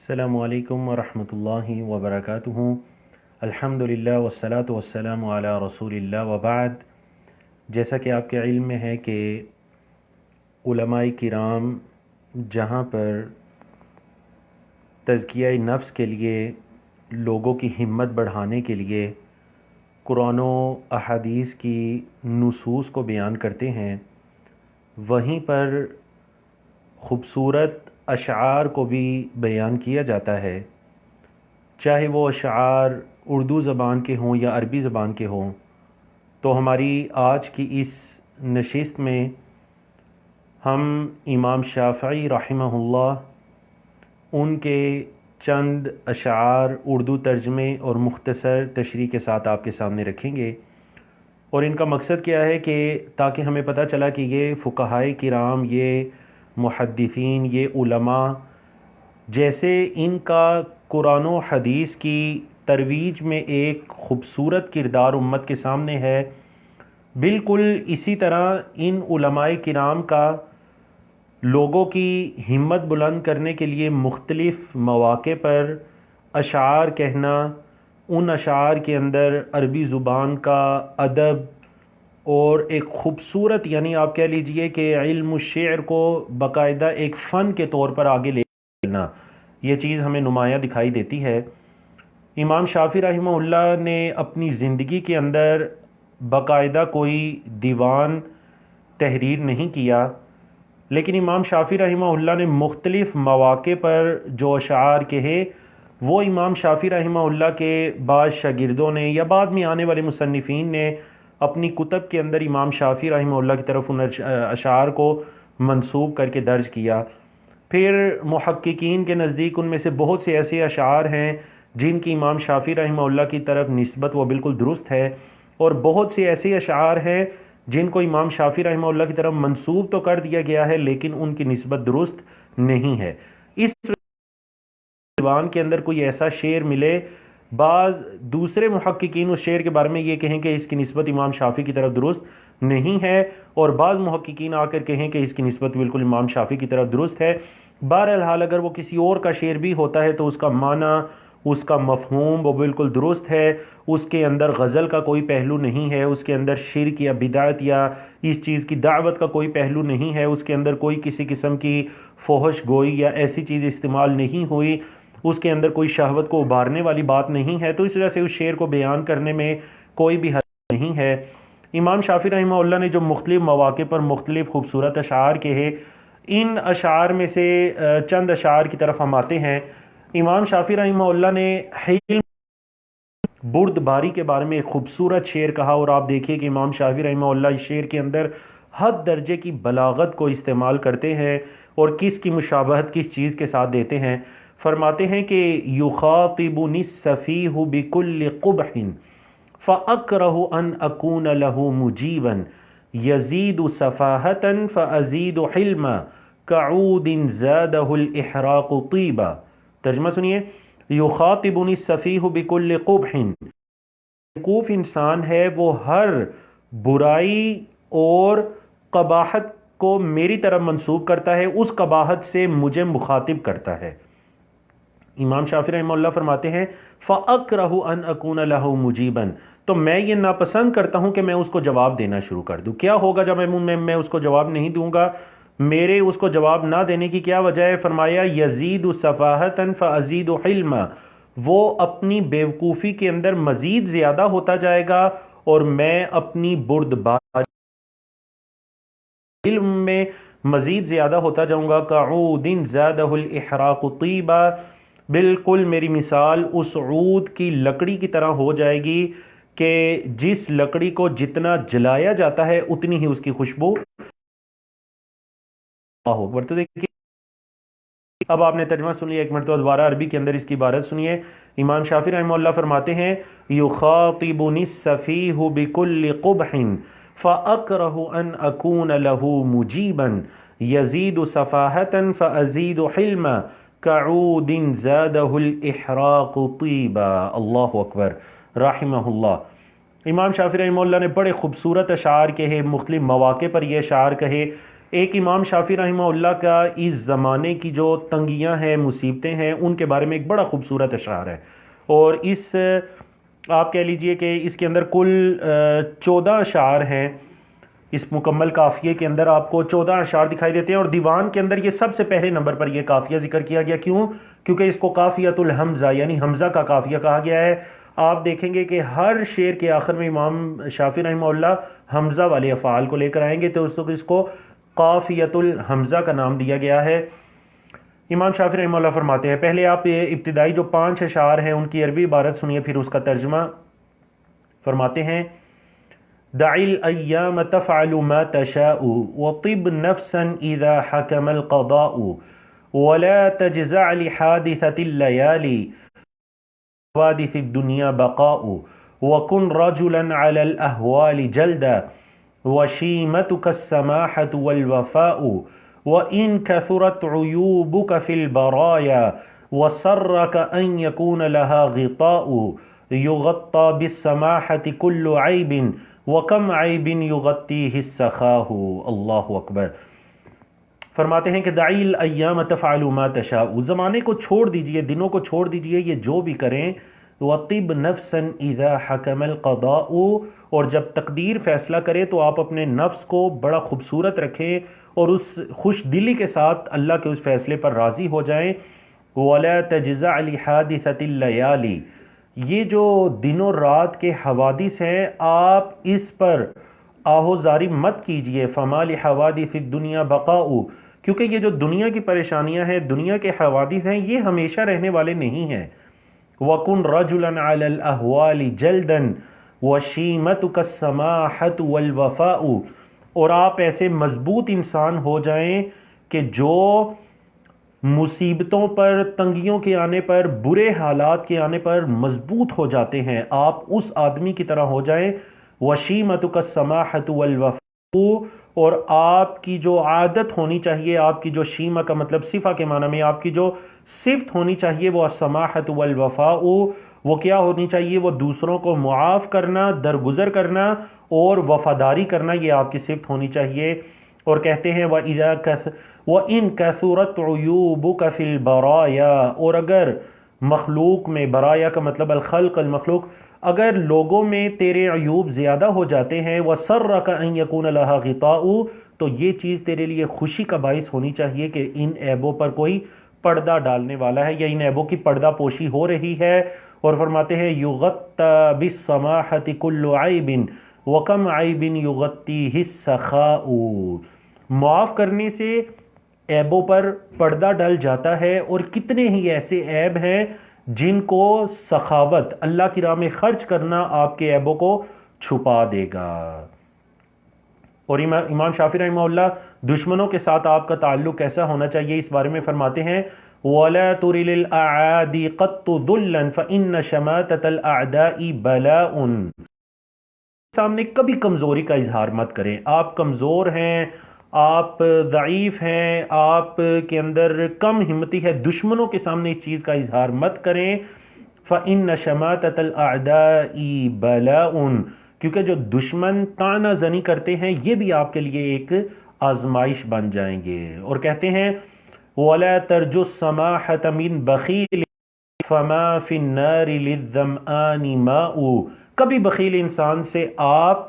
السلام علیکم ورحمۃ اللہ وبرکاتہ۔ الحمدللہ والصلاة والسلام علی رسول اللہ وبعد۔ جیسا کہ آپ کے علم میں ہے کہ علماء کرام جہاں پر تزکیہ نفس کے لیے لوگوں کی ہمت بڑھانے کے لیے قرآن و احادیث کی نصوص کو بیان کرتے ہیں، وہیں پر خوبصورت اشعار کو بھی بیان کیا جاتا ہے، چاہے وہ اشعار اردو زبان کے ہوں یا عربی زبان کے ہوں۔ تو ہماری آج کی اس نشست میں ہم امام شافعی رحمہ اللہ ان کے چند اشعار اردو ترجمے اور مختصر تشریح کے ساتھ آپ کے سامنے رکھیں گے، اور ان کا مقصد کیا ہے کہ تاکہ ہمیں پتہ چلا کہ یہ فقہائے کرام، یہ محدثین، یہ علماء جیسے ان کا قرآن و حدیث کی ترویج میں ایک خوبصورت کردار امت کے سامنے ہے، بالکل اسی طرح ان علماء کرام کا لوگوں کی ہمت بلند کرنے کے لیے مختلف مواقع پر اشعار کہنا، ان اشعار کے اندر عربی زبان کا ادب اور ایک خوبصورت، یعنی آپ کہہ لیجئے کہ علم الشعر کو باقاعدہ ایک فن کے طور پر آگے لے جانا، یہ چیز ہمیں نمایاں دکھائی دیتی ہے۔ امام شافعی رحمہ اللہ نے اپنی زندگی کے اندر باقاعدہ کوئی دیوان تحریر نہیں کیا، لیکن امام شافعی رحمہ اللہ نے مختلف مواقع پر جو اشعار کہے، وہ امام شافعی رحمہ اللہ کے بعض شاگردوں نے یا بعد میں آنے والے مصنفین نے اپنی کتب کے اندر امام شافعی رحمہ اللہ کی طرف ان اشعار کو منسوب کر کے درج کیا۔ پھر محققین کے نزدیک ان میں سے بہت سے ایسے اشعار ہیں جن کی امام شافعی رحمہ اللہ کی طرف نسبت وہ بالکل درست ہے، اور بہت سے ایسے اشعار ہیں جن کو امام شافعی رحمہ اللہ کی طرف منسوب تو کر دیا گیا ہے لیکن ان کی نسبت درست نہیں ہے۔ اس زبان کے اندر کوئی ایسا شعر ملے، بعض دوسرے محققین اس شعر کے بارے میں یہ کہیں کہ اس کی نسبت امام شافعی کی طرف درست نہیں ہے، اور بعض محققین آ کر کہیں کہ اس کی نسبت بالکل امام شافعی کی طرف درست ہے۔ بہرحال اگر وہ کسی اور کا شعر بھی ہوتا ہے تو اس کا معنی، اس کا مفہوم وہ بالکل درست ہے، اس کے اندر غزل کا کوئی پہلو نہیں ہے، اس کے اندر شرک یا بدعت یا اس چیز کی دعوت کا کوئی پہلو نہیں ہے، اس کے اندر کوئی کسی قسم کی فحش گوئی یا ایسی چیز استعمال نہیں ہوئی، اس کے اندر کوئی شہوت کو ابھارنے والی بات نہیں ہے، تو اس وجہ سے اس شعر کو بیان کرنے میں کوئی بھی حرج نہیں ہے۔ امام شافعی رحمہ اللہ نے جو مختلف مواقع پر مختلف خوبصورت اشعار کہے، ان اشعار میں سے چند اشعار کی طرف ہم آتے ہیں۔ امام شافعی رحمہ اللہ نے حلم برد باری کے بارے میں ایک خوبصورت شعر کہا، اور آپ دیکھیے کہ امام شافعی رحمہ اللہ اس شعر کے اندر حد درجے کی بلاغت کو استعمال کرتے ہیں اور کس کی مشابہت کس چیز کے ساتھ دیتے ہیں۔ فرماتے ہیں کہ یخاطبنی السفیہ بکل قبح فاکرہ ان اکون لہ مجیبا یزید سفاہتا فازید حلما کعود زادہ الاحراق طیبا۔ ترجمہ سنیے، یخاطبنی السفیہ بکل قبح، بیوقوف انسان ہے وہ ہر برائی اور قباحت کو میری طرف منسوب کرتا ہے، اس قباحت سے مجھے مخاطب کرتا ہے۔ امام شافعی رحمہ اللہ فرماتے ہیں فَأَكْرَهُ أَنْ أَكُونَ لَهُ مُجِيبًا، تو میں یہ ناپسند کرتا ہوں کہ میں اس کو جواب دینا شروع کر دوں۔ کیا ہوگا جب میں اس کو جواب نہیں دوں گا؟ میرے اس کو جواب نہ دینے کی کیا وجہ ہے؟ فرمایا یزید صفاحتاً فازید حلما، وہ اپنی بیوقوفی کے اندر مزید زیادہ ہوتا جائے گا اور میں اپنی بردباری علم میں مزید زیادہ ہوتا جاؤں گا۔ کعود زادہ الاحراق طیبا، بالکل میری مثال اس عود کی لکڑی کی طرح ہو جائے گی کہ جس لکڑی کو جتنا جلایا جاتا ہے اتنی ہی اس کی خوشبو ہو۔ تو دیکھیے اب آپ نے ترجمہ سن لیا، ایک مرتبہ دوبارہ عربی کے اندر اس کی عبارت سنیے۔ امام شافعی رحمہ اللہ فرماتے ہیں یخاطبنی السفیہ بکل قبح فاکرہ ان اکون لہ مجیبا یزید صفاہتا فازید حلما کعود زادہ الاحراق طیبا۔ اللہ اکبر، رحمہ اللہ۔ امام شافعی رحمہ اللہ نے بڑے خوبصورت اشعار کہے، مختلف مواقع پر یہ اشعار کہے ایک امام شافعی رحمہ اللہ کا اس زمانے کی جو تنگیاں ہیں، مصیبتیں ہیں، ان کے بارے میں ایک بڑا خوبصورت اشعار ہے، اور اس آپ کہہ لیجئے کہ اس کے اندر کل 14 اشعار ہیں۔ اس مکمل قافیے کے اندر آپ کو 14 اشعار دکھائی دیتے ہیں، اور دیوان کے اندر یہ سب سے پہلے نمبر پر یہ قافیہ ذکر کیا گیا۔ کیوں؟ کیونکہ اس کو قافیۃ الحمزہ یعنی حمزہ کا قافیہ کہا گیا ہے۔ آپ دیکھیں گے کہ ہر شعر کے آخر میں امام شافعی رحمہ اللہ حمزہ والے افعال کو لے کر آئیں گے، تو اس کو قافیۃ الحمزہ کا نام دیا گیا ہے۔ امام شافعی رحمہ اللہ فرماتے ہیں، پہلے آپ ابتدائی جو 5 اشعار ہیں ان کی عربی عبارت سنیے، پھر اس کا ترجمہ۔ فرماتے ہیں، دع الأيام تفعل ما تشاء وطب نفسا إذا حكم القضاء ولا تجزع لحادثة الليالي حوادث الدنيا بقاء وكن رجلا على الأهوال جلدا وشيمتك السماحة والوفاء وإن كثرت عيوبك في البرايا وسرك أن يكون لها غطاء يغطى بالسماحة كل عيب وَكَمْ عَيْبٍ يُغَطِّيهِ السَّخَاهُ۔ اللہ اکبر۔ فرماتے ہیں کہ دعی الایام تفعل ما تشاء، زمانے کو چھوڑ دیجئے، دنوں کو چھوڑ دیجئے، یہ جو بھی کریں۔ وَطِبْ نَفْسًا إِذَا حَكَمَ الْقَضَاءُ، اور جب تقدیر فیصلہ کرے تو آپ اپنے نفس کو بڑا خوبصورت رکھیں اور اس خوش دلی کے ساتھ اللہ کے اس فیصلے پر راضی ہو جائیں۔ وَلَا تَجْزَعْ لِحَادِثَةِ اللَّيَالِ، یہ جو دن و رات کے حوادث ہیں آپ اس پر آہوزاری مت کیجئے۔ فَمَا لِحَوَادِثِ الدُّنْيَا بَقَاءُ، کیونکہ یہ جو دنیا کی پریشانیاں ہیں، دنیا کے حوادث ہیں، یہ ہمیشہ رہنے والے نہیں ہیں۔ وَكُنْ رَجُلًا عَلَى الْأَهْوَالِ جَلْدًا وَشِيمَتُكَ السَّمَاحَةُ وَالْوَفَاءُ، اور آپ ایسے مضبوط انسان ہو جائیں کہ جو مصیبتوں پر، تنگیوں کے آنے پر، برے حالات کے آنے پر مضبوط ہو جاتے ہیں، آپ اس آدمی کی طرح ہو جائیں۔ وَشِيمَتُكَ السَّمَاحَةُ وَالْوَفَاءُ، اور آپ کی جو عادت ہونی چاہیے، آپ کی جو شیمہ کا مطلب صفہ کے معنی میں آپ کی جو صفت ہونی چاہیے وہ السماحۃ والوفاء، وہ کیا ہونی چاہیے؟ وہ دوسروں کو معاف کرنا، درگزر کرنا اور وفاداری کرنا، یہ آپ کی صفت ہونی چاہیے۔ اور کہتے ہیں وَإِن كَثُرَتْ عُيُوبُكَ فِي الْبَرَايَا، اور اگر مخلوق میں، برایا کا مطلب الخلق المخلوق، اگر لوگوں میں تیرے عیوب زیادہ ہو جاتے ہیں، وَسَرَّكَ أَن يَكُونَ لَهَا غِطَاءُ، تو یہ چیز تیرے لیے خوشی کا باعث ہونی چاہیے کہ ان عیبوں پر کوئی پردہ ڈالنے والا ہے، یا ان عیبوں کی پردہ پوشی ہو رہی ہے۔ اور فرماتے ہیں يُغَطَّى بِالسَّمَاحَةِ كُلُّ عَيْبٍ وَكَمْ عَيْبٍ يُغَطِّيهِ السَّخَاءُ، معاف کرنے سے عیبوں پر پردہ ڈل جاتا ہے، اور کتنے ہی ایسے عیب ہیں جن کو سخاوت، اللہ کی راہ میں خرچ کرنا آپ کے عیبوں کو چھپا دے گا۔ اور امام شافعی رحمہ اللہ دشمنوں کے ساتھ آپ کا تعلق کیسا ہونا چاہیے اس بارے میں فرماتے ہیں، وَلَا تُرِ لِلْأَعَادِ قَطُّ ذُلًّا فَإِنَّ شَمَاتَةَ الْأَعْدَاءِ بَلَاءٌ، سامنے کبھی کمزوری کا اظہار مت کریں۔ آپ کمزور ہیں، آپ ضعیف ہیں، آپ کے اندر کم ہمتی ہے، دشمنوں کے سامنے اس چیز کا اظہار مت کریں۔ فَإِنَّ شَمَاتَةَ الْأَعْدَاءِ بَلَاءٌ، کیونکہ جو دشمن طعنہ زنی کرتے ہیں یہ بھی آپ کے لیے ایک آزمائش بن جائیں گے۔ اور کہتے ہیں وَلَا تَرْجُ السَّمَاحَةَ مِنْ بَخِيلٍ فَمَا فِي النَّارِ لِلظَّمْآنِ مَاءٌ، کبھی بخیل انسان سے آپ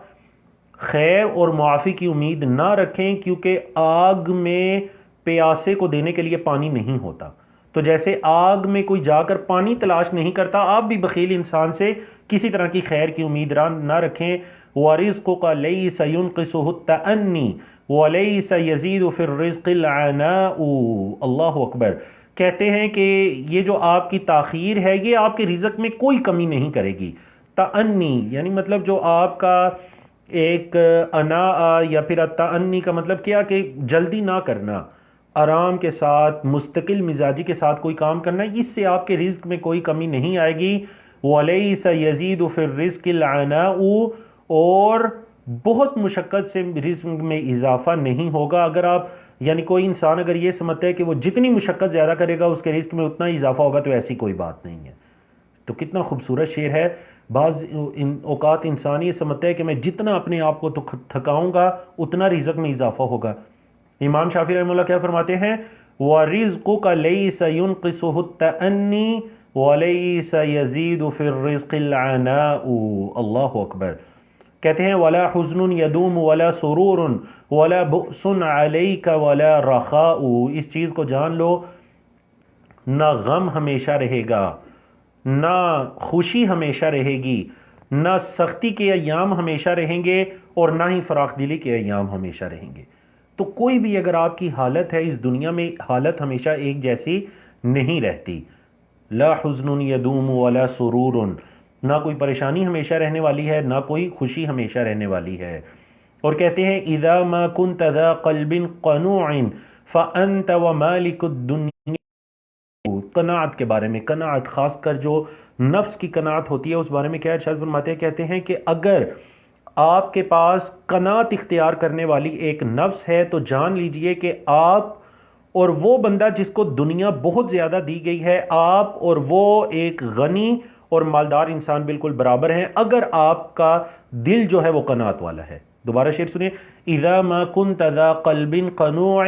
خیر اور معافی کی امید نہ رکھیں، کیونکہ آگ میں پیاسے کو دینے کے لیے پانی نہیں ہوتا۔ تو جیسے آگ میں کوئی جا کر پانی تلاش نہیں کرتا، آپ بھی بخیل انسان سے کسی طرح کی خیر کی امید نہ رکھیں۔ وَرِزْقُكَ لَيْسَ يُنْقِصُهُ التَّأَنِّي وَلَيْسَ يَزِيدُ فِي الرِّزْقِ الْعَنَاءُ۔ اللہ اکبر۔ کہتے ہیں کہ یہ جو آپ کی تاخیر ہے یہ آپ کے رزق میں کوئی کمی نہیں کرے گی۔ تأنی یعنی مطلب جو آپ کا ایک انا، یا پھر تأنی کا مطلب کیا کہ جلدی نہ کرنا، آرام کے ساتھ، مستقل مزاجی کے ساتھ کوئی کام کرنا، اس سے آپ کے رزق میں کوئی کمی نہیں آئے گی۔ وَلَيْسَ يَزِيدُ فِي الرِّزْقِ الْعَنَاءُ، اور بہت مشقت سے رزق میں اضافہ نہیں ہوگا۔ اگر آپ یعنی کوئی انسان اگر یہ سمجھتا ہے کہ وہ جتنی مشقت زیادہ کرے گا اس کے رزق میں اتنا ہی اضافہ ہوگا، تو ایسی کوئی بات نہیں ہے۔ تو کتنا خوبصورت شعر ہے۔ بعض اوقات انسان یہ سمجھتا ہے کہ میں جتنا اپنے آپ کو تھکاؤں گا اتنا رزق میں اضافہ ہوگا، امام شافعی رحمہ اللہ کیا فرماتے ہیں؟ وَرِزْقُكَ لَيْسَ يُنْقِصُهُ التَّأَنِّي وَلَيْسَ يَزِيدُ فِي الرِّزْقِ الْعَنَاءُ۔ اللہ اکبر۔ کہتے ہیں وَلَا حُزْنٌ يَدُومُ وَلَا سُرُورٌ وَلَا بُؤْسٌ عَلَيْكَ وَلَا رَخَاءُ۔ اس چیز کو جان لو، نہ غم ہمیشہ رہے گا، نہ خوشی ہمیشہ رہے گی، نہ سختی کے ایام ہمیشہ رہیں گے، اور نہ ہی فراخ دلی کے ایام ہمیشہ رہیں گے۔ تو کوئی بھی اگر آپ کی حالت ہے اس دنیا میں، حالت ہمیشہ ایک جیسی نہیں رہتی۔ لا حزن یدوم ولا سرور، نہ کوئی پریشانی ہمیشہ رہنے والی ہے، نہ کوئی خوشی ہمیشہ رہنے والی ہے۔ اور کہتے ہیں اذا ما كنت ذا قلب قنوع فانت ومالک الدنیا۔ قناعت کے بارے میں، قناعت خاص کر جو نفس کی قناعت ہوتی ہے اس بارے میں کیا ارشاد فرماتے ہیں؟ کہتے ہیں کہ اگر آپ کے پاس قناعت اختیار کرنے والی ایک نفس ہے تو جان لیجئے کہ آپ اور وہ بندہ جس کو دنیا بہت زیادہ دی گئی ہے، آپ اور وہ ایک غنی اور مالدار انسان بالکل برابر ہیں، اگر آپ کا دل جو ہے وہ قناعت والا ہے۔ دوبارہ شعر سنیں، اذا ما كنت ذا قلب قنوع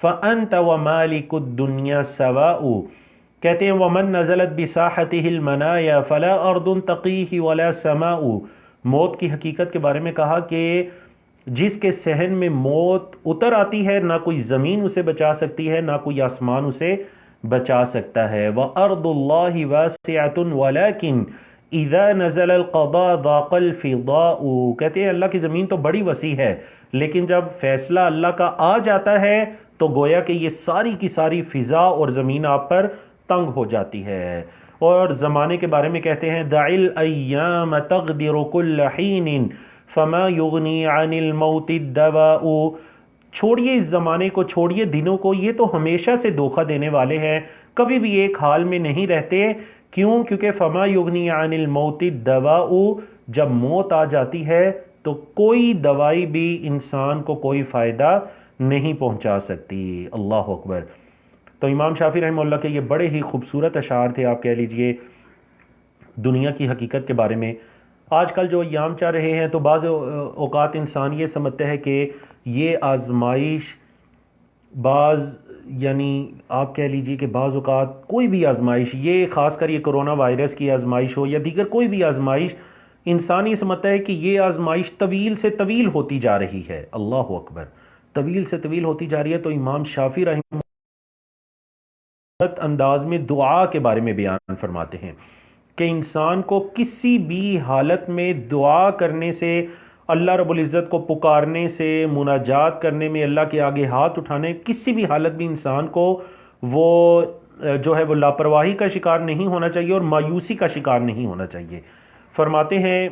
فانت ومالک الدنیا سواء۔ کہتے ہیں ومن نزلت بساحته المنایا فلا ارض تقیہ ولا سماء۔ موت کی حقیقت کے بارے میں کہا کہ جس کے صحن میں موت اتر آتی ہے، نہ کوئی زمین اسے بچا سکتی ہے، نہ کوئی آسمان اسے بچا سکتا ہے۔ وَأَرْضُ اللَّهِ وَاسِعَةٌ وَلَكِنْ إِذَا نَزَلَ الْقَضَاءُ ضَاقَ الْفِضَاءُ۔ کہتے ہیں اللہ کی زمین تو بڑی وسیع ہے، لیکن جب فیصلہ اللہ کا آ جاتا ہے تو گویا کہ یہ ساری کی ساری فضا اور زمین آپ پر تنگ ہو جاتی ہے۔ اور زمانے کے بارے میں کہتے ہیں دع الایام تغدر کل حین فما یغنی عن الموت الدواء۔ چھوڑیے اس زمانے کو، چھوڑیے دنوں کو، یہ تو ہمیشہ سے دھوکہ دینے والے ہیں، کبھی بھی ایک حال میں نہیں رہتے۔ کیوں؟ کیونکہ فما یغنی عن الموت الدواء، جب موت آ جاتی ہے تو کوئی دوائی بھی انسان کو کوئی فائدہ نہیں پہنچا سکتی۔ اللہ اکبر۔ تو امام شافعی رحمہ اللہ کے یہ بڑے ہی خوبصورت اشعار تھے، آپ کہہ لیجئے دنیا کی حقیقت کے بارے میں۔ آج کل جو ایام چل رہے ہیں تو بعض اوقات انسان یہ سمجھتا ہے کہ یہ آزمائش یعنی آپ کہہ لیجئے کہ بعض اوقات کوئی بھی آزمائش، یہ خاص کر یہ کرونا وائرس کی آزمائش ہو یا دیگر کوئی بھی آزمائش، انسان یہ سمجھتا ہے کہ یہ آزمائش طویل سے طویل ہوتی جا رہی ہے۔ اللہ اکبر، طویل سے طویل ہوتی جا رہی ہے۔ تو امام شافعی رحمہ انداز میں دعا کے بارے میں بیان فرماتے ہیں کہ انسان کو کسی بھی حالت میں دعا کرنے سے، اللہ رب العزت کو پکارنے سے، مناجات کرنے میں، اللہ کے آگے ہاتھ اٹھانے، کسی بھی حالت میں انسان کو وہ جو ہے وہ لاپرواہی کا شکار نہیں ہونا چاہیے اور مایوسی کا شکار نہیں ہونا چاہیے۔ فرماتے ہیں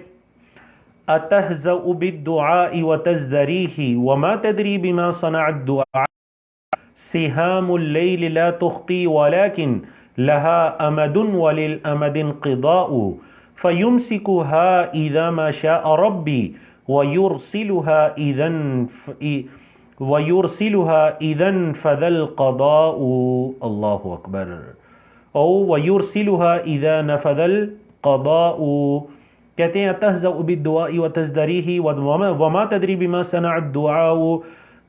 اتہزأ بالدعاء وتزدریہ وما تدری بما صنع الدعاء سهام الليل لا تخطي ولكن لها أمد وللأمد انقضاء فيمسكها إذا ما شاء ربي ويرسلها إذا انفذ القضاء۔ الله أكبر۔ أو ويرسلها إذا نفذ القضاء۔ کہتے ہیں تہزأ بالدعاء وتزدریہ وما تدری بما صنع الدعاء۔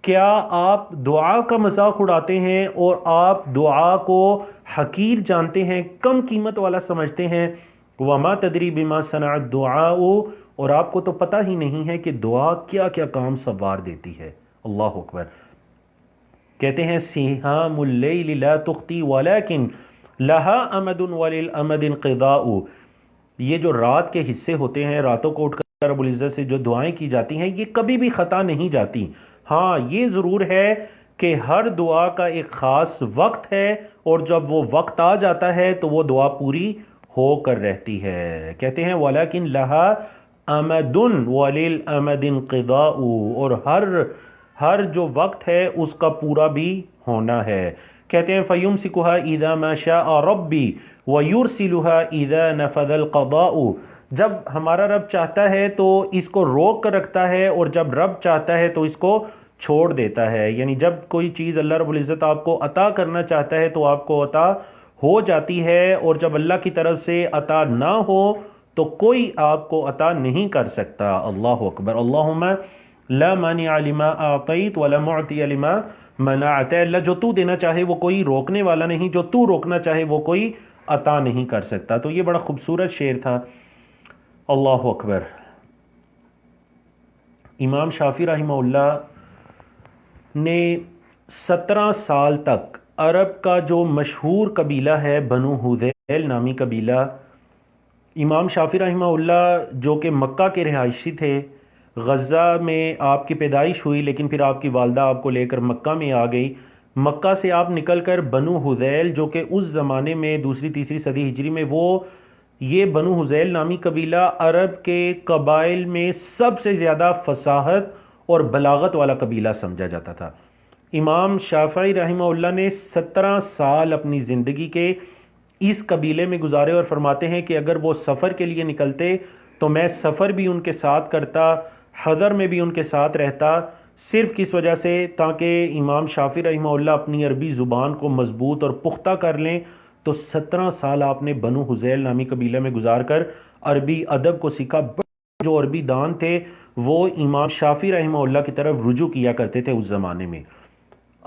کیا آپ دعا کا مذاق اڑاتے ہیں اور آپ دعا کو حقیر جانتے ہیں، کم قیمت والا سمجھتے ہیں؟ وما تدری بما صنع الدعاء، اور آپ کو تو پتہ ہی نہیں ہے کہ دعا کیا کیا کام سنوار دیتی ہے۔ اللہ اکبر۔ کہتے ہیں سہام اللیل لا تخطی ولکن لها امد وللامد انقضاء۔ یہ جو رات کے حصے ہوتے ہیں، راتوں کو اٹھ کر رب العزت سے جو دعائیں کی جاتی ہیں، یہ کبھی بھی خطا نہیں جاتی۔ ہاں یہ ضرور ہے کہ ہر دعا کا ایک خاص وقت ہے، اور جب وہ وقت آ جاتا ہے تو وہ دعا پوری ہو کر رہتی ہے۔ کہتے ہیں وَلَكِنْ لَهَا أَمَدٌ وَلِلْأَمَدِ انْقِضَاءُ، اور ہر جو وقت ہے اس کا پورا بھی ہونا ہے۔ کہتے ہیں فَيُمْسِكُهَا إِذَا مَا شَاءَ رَبِّي وَيُرْسِلُهَا إِذَا نَفَذَ الْقَضَاءُ۔ جب ہمارا رب چاہتا ہے تو اس کو روک کر رکھتا ہے، اور جب رب چاہتا ہے تو اس کو چھوڑ دیتا ہے۔ یعنی جب کوئی چیز اللہ رب العزت آپ کو عطا کرنا چاہتا ہے تو آپ کو عطا ہو جاتی ہے، اور جب اللہ کی طرف سے عطا نہ ہو تو کوئی آپ کو عطا نہیں کر سکتا۔ اللہ اکبر۔ اللہم لا مانع لما اعطیت ولا معطی لما منعت، اللہ جو تو دینا چاہے وہ کوئی روکنے والا نہیں، جو تو روکنا چاہے وہ کوئی عطا نہیں کر سکتا۔ تو یہ بڑا خوبصورت شعر تھا۔ اللہ اکبر۔ امام شافعی رحمہ اللہ نے 17 سال تک عرب کا جو مشہور قبیلہ ہے بنو حذیل نامی قبیلہ، امام شافعی رحمہ اللہ جو کہ مکہ کے رہائشی تھے، غزہ میں آپ کی پیدائش ہوئی لیکن پھر آپ کی والدہ آپ کو لے کر مکہ میں آ گئی۔ مکہ سے آپ نکل کر بنو حذیل جو کہ اس زمانے میں دوسری تیسری صدی ہجری میں یہ بنو حذیل نامی قبیلہ عرب کے قبائل میں سب سے زیادہ فصاحت اور بلاغت والا قبیلہ سمجھا جاتا تھا۔ امام شافعی رحمہ اللہ نے 17 سال اپنی زندگی کے اس قبیلے میں گزارے اور فرماتے ہیں کہ اگر وہ سفر کے لیے نکلتے تو میں سفر بھی ان کے ساتھ کرتا، حضر میں بھی ان کے ساتھ رہتا، صرف کس وجہ سے تاکہ امام شافعی رحمہ اللہ اپنی عربی زبان کو مضبوط اور پختہ کر لیں۔ تو 17 سال آپ نے بنو حذیل نامی قبیلہ میں گزار کر عربی ادب کو سیکھا۔ جو عربی دان تھے وہ امام شافعی رحمہ اللہ کی طرف رجوع کیا کرتے تھے اس زمانے میں۔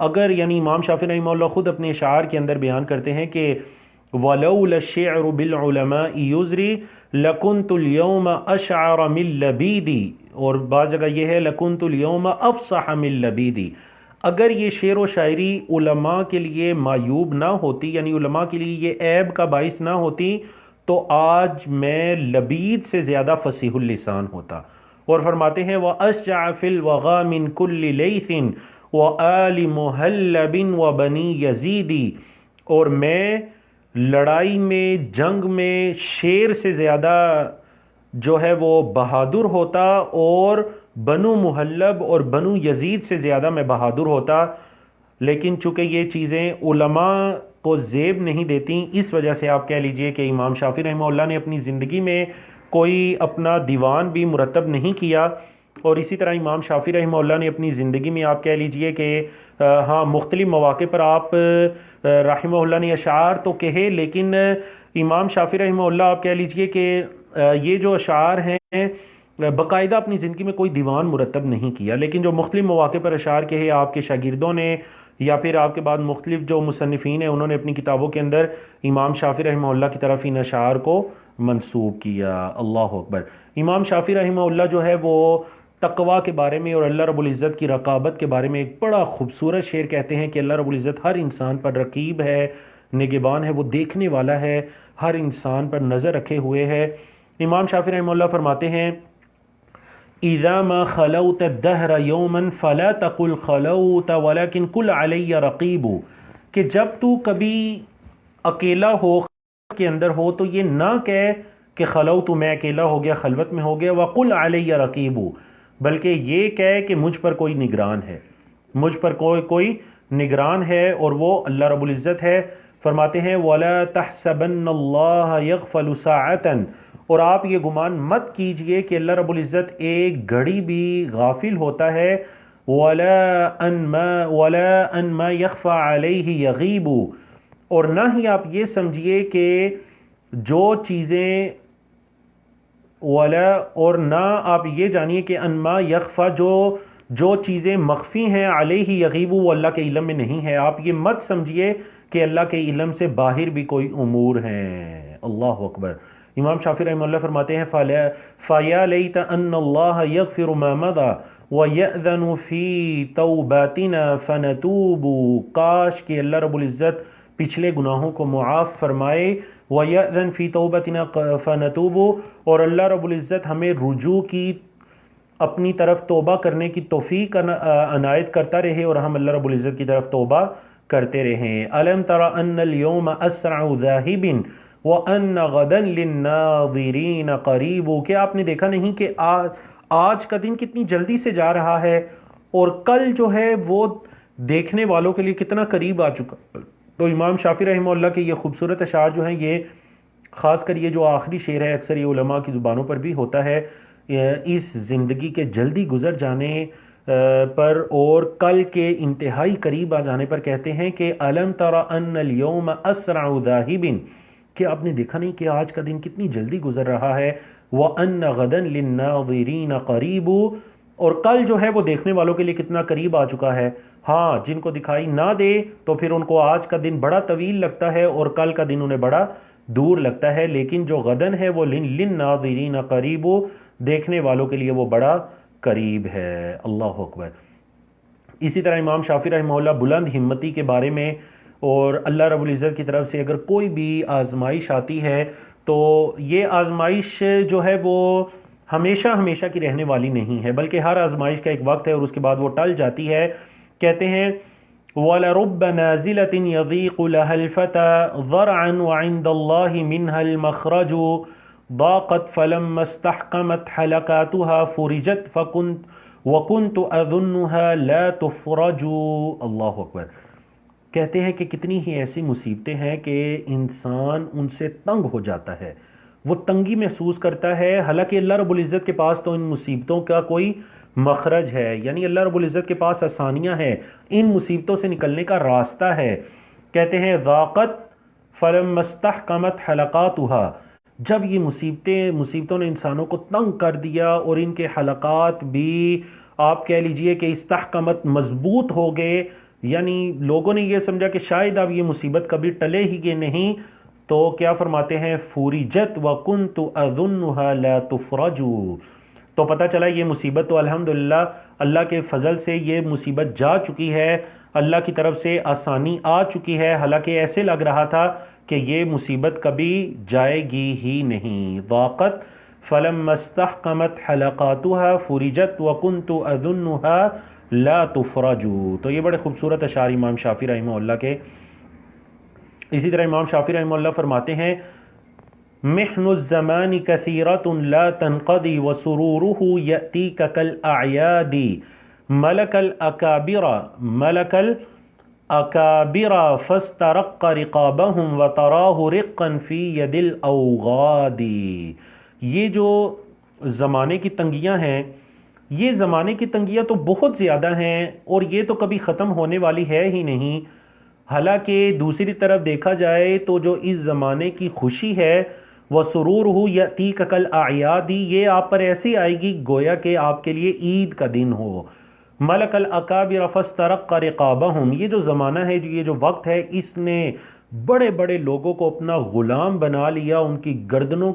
اگر یعنی امام شافعی رحمہ اللہ خود اپنے اشعار کے اندر بیان کرتے ہیں کہ وَلَوْلَا الشِّعْرُ بِالْعُلَمَاءِ يُزْرِي لَكُنْتُ الْيَوْمَ أَشْعَرَ مِن لَبِيدِ، اور بعض جگہ یہ ہے لَكُنْتُ الْيَوْمَ أَفْصَحَ مِن لَبِيدِ۔ اگر یہ شعر و شاعری علماء کے لیے معیوب نہ ہوتی، یعنی علماء کے لیے یہ عیب کا باعث نہ ہوتی، تو آج میں لبید سے زیادہ فصیح اللسان ہوتا۔ اور فرماتے ہیں وَأَشْجَعَ فِي الْوَغَى مِن كُلِّ لَيْثٍ وَآلِ مُحَلَّبٍ وَبَنِي يَزِيدِ، اور میں لڑائی میں جنگ میں شیر سے زیادہ جو ہے وہ بہادر ہوتا، اور بنو محلب اور بنو یزید سے زیادہ میں بہادر ہوتا، لیکن چونکہ یہ چیزیں علماء کو زیب نہیں دیتی، اس وجہ سے آپ کہہ لیجئے کہ امام شافعی رحمہ اللہ نے اپنی زندگی میں کوئی اپنا دیوان بھی مرتب نہیں کیا۔ اور اسی طرح امام شافعی رحمہ اللہ نے اپنی زندگی میں آپ کہہ لیجئے کہ ہاں مختلف مواقع پر آپ رحمہ اللہ نے اشعار تو کہے، لیکن امام شافعی رحمہ اللہ آپ کہہ لیجئے کہ یہ جو اشعار ہیں باقاعدہ اپنی زندگی میں کوئی دیوان مرتب نہیں کیا، لیکن جو مختلف مواقع پر اشعار کہے آپ کے شاگردوں نے یا پھر آپ کے بعد مختلف جو مصنفین ہیں انہوں نے اپنی کتابوں کے اندر امام شافعی رحمہ اللہ کی طرف ان اشعار کو منسوب کیا۔ اللہ اکبر۔ امام شافعی رحمہ اللہ جو ہے وہ تقوی کے بارے میں اور اللہ رب العزت کی رقابت کے بارے میں ایک بڑا خوبصورت شعر کہتے ہیں کہ اللہ رب العزت ہر انسان پر رقیب ہے، نگہبان ہے، وہ دیکھنے والا ہے، ہر انسان پر نظر رکھے ہوئے ہے۔ امام شافعی رحمہ اللہ فرماتے ہیں اذا ما خلوت الدہر یوما فلا تقل خلوت ولكن قل علی رقیب، کہ جب تو کبھی اکیلا ہو کے اندر ہو تو یہ نہ کہے کہ خلوت میں اکیلا ہو گیا، خلوت میں ہو گیا، وقل علی رقیب، بلکہ یہ کہے کہ مجھ پر کوئی نگران ہے، مجھ پر کوئی نگران ہے، اور وہ اللہ رب العزت ہے۔ فرماتے ہیں وَلَا تَحْسَبَنَّ اللَّهَ يَغْفَلُ سَاعَةً، اور آپ یہ گمان مت کیجئے کہ اللہ رب العزت ایک گھڑی بھی غافل ہوتا ہے، وَلَا أَن مَا يَخْفَى عَلَيْهِ يَغِيبُ، اور نہ ہی آپ یہ سمجھیے کہ جو چیزیں اور نہ آپ یہ جانیے کہ انما یخفا جو چیزیں مخفی ہیں علیہ یغیب وہ اللہ کے علم میں نہیں ہے۔ آپ یہ مت سمجھیے کہ اللہ کے علم سے باہر بھی کوئی امور ہیں۔ اللہ اکبر۔ امام شافعی رحمہ اللہ فرماتے ہیں فَيَا لَيْتَ أَنَّ اللَّهَ يَغْفِرُ مَا مَضَى وَيَأْذَنُ فِي تَوْبَاتِنَا فَنَتُوبُ، کاش کہ اللہ رب العزت پچھلے گناہوں کو معاف فرمائے، وَيَأْذَنْ فِي تَوْبَتِنَا فَنَتُوبُ، اور اللہ رب العزت ہمیں رجوع کی، اپنی طرف توبہ کرنے کی توفیق عنایت کرتا رہے اور ہم اللہ رب العزت کی طرف توبہ کرتے رہیں۔ أَلَمْ تَرَ أَنَّ الْيَوْمَ أَسْرَعُ ذَاهِبٍ وَأَنَّ غَدًا لِلنَّاظِرِينَ قَرِيبُ، کہ آپ نے دیکھا نہیں کہ آج کا دن کتنی جلدی سے جا رہا ہے اور کل جو ہے وہ دیکھنے والوں کے لیے کتنا قریب آ چکا۔ تو امام شافعی رحمہ اللہ کے یہ خوبصورت اشعار جو ہیں، یہ خاص کر یہ جو آخری شعر ہے اکثر یہ علماء کی زبانوں پر بھی ہوتا ہے، اس زندگی کے جلدی گزر جانے پر اور کل کے انتہائی قریب آ جانے پر کہتے ہیں کہ أَلَمْ تَرَ أَنَّ الْيَوْمَ أَسْرَعُ ذَاهِبٍ، کہ آپ نے دیکھا نہیں کہ آج کا دن کتنی جلدی گزر رہا ہے، وَأَنَّ غَدًا لِلنَّاظِرِينَ قَرِيبُ، اور کل جو ہے وہ دیکھنے والوں کے لیے کتنا قریب آ چکا ہے۔ ہاں، جن کو دکھائی نہ دے تو پھر ان کو آج کا دن بڑا طویل لگتا ہے اور کل کا دن انہیں بڑا دور لگتا ہے، لیکن جو غدن ہے وہ للناظرین قریب، دیکھنے والوں کے لیے وہ بڑا قریب ہے۔ اللہ اکبر۔ اسی طرح امام شافعی رحمہ اللہ بلند ہمتی کے بارے میں، اور اللہ رب العزت کی طرف سے اگر کوئی بھی آزمائش آتی ہے تو یہ آزمائش جو ہے وہ ہمیشہ ہمیشہ کی رہنے والی نہیں ہے، بلکہ ہر آزمائش کا ایک وقت ہے اور اس کے بعد وہ ٹل جاتی ہے۔ کہتے ہیں وَلَرُبَّ نَازِلَةٍ يَضِيقُ لَهَا الْفَتَى ضَرْعًا وَعِنْدَ اللَّهِ مِنْهَا الْمَخْرَجُ ضَاقَتْ فَلَمَّا اسْتَحْكَمَتْ حَلَقَاتُهَا فُرِجَتْ وَكُنْتُ أَظُنُّهَا لَا تُفْرَجُ۔ اللہ اکبر۔ کہتے ہیں کہ کتنی ہی ایسی مصیبتیں ہیں کہ انسان ان سے تنگ ہو جاتا ہے، وہ تنگی محسوس کرتا ہے، حالانکہ اللہ رب العزت کے پاس تو ان مصیبتوں کا کوئی مخرج ہے، یعنی اللہ رب العزت کے پاس آسانیاں ہیں، ان مصیبتوں سے نکلنے کا راستہ ہے۔ کہتے ہیں ضاقت فلما استحکمت حلقاتها، جب یہ مصیبتوں نے انسانوں کو تنگ کر دیا اور ان کے حلقات بھی آپ کہہ لیجئے کہ استحکمت مضبوط ہو گئے، یعنی لوگوں نے یہ سمجھا کہ شاید اب یہ مصیبت کبھی ٹلے ہی کہ نہیں، تو کیا فرماتے ہیں فُرِجَتْ وَكُنْتُ أَظُنُّهَا لَا تُفْرَجُ، تو پتہ چلا یہ مصیبت تو الحمدللہ اللہ کے فضل سے یہ مصیبت جا چکی ہے، اللہ کی طرف سے آسانی آ چکی ہے، حالانکہ ایسے لگ رہا تھا کہ یہ مصیبت کبھی جائے گی ہی نہیں۔ ضاقت فلما استحکمت حلقاتها فُرِجَتْ وَكُنْتُ أَظُنُّهَا لا تفرج، تو یہ بڑے خوبصورت اشعار امام شافعی رحمہ اللہ کے۔ اسی طرح امام شافعی رحمہ اللہ فرماتے ہیں محن الزمان کثیرۃ لا تنقضی وسرورہ یأتیک کالاعیاد ملک الاکابر فاسترق رقابہم وتراہ رقا فی ید الاوغاد۔ یہ جو زمانے کی تنگیاں ہیں، یہ زمانے کی تنگیاں تو بہت زیادہ ہیں اور یہ تو کبھی ختم ہونے والی ہے ہی نہیں، حالانکہ دوسری طرف دیکھا جائے تو جو اس زمانے کی خوشی ہے وَسُرُورُهُ يَأْتِيكَ كَالْأَعْيَادِ، یہ آپ پر ایسی آئے گی گویا کہ آپ کے لیے عید کا دن ہو۔ ملک الاکابر فاسترق رقابہم، یہ جو زمانہ ہے، یہ جو وقت ہے، اس نے بڑے بڑے لوگوں کو اپنا غلام بنا لیا، ان کی گردنوں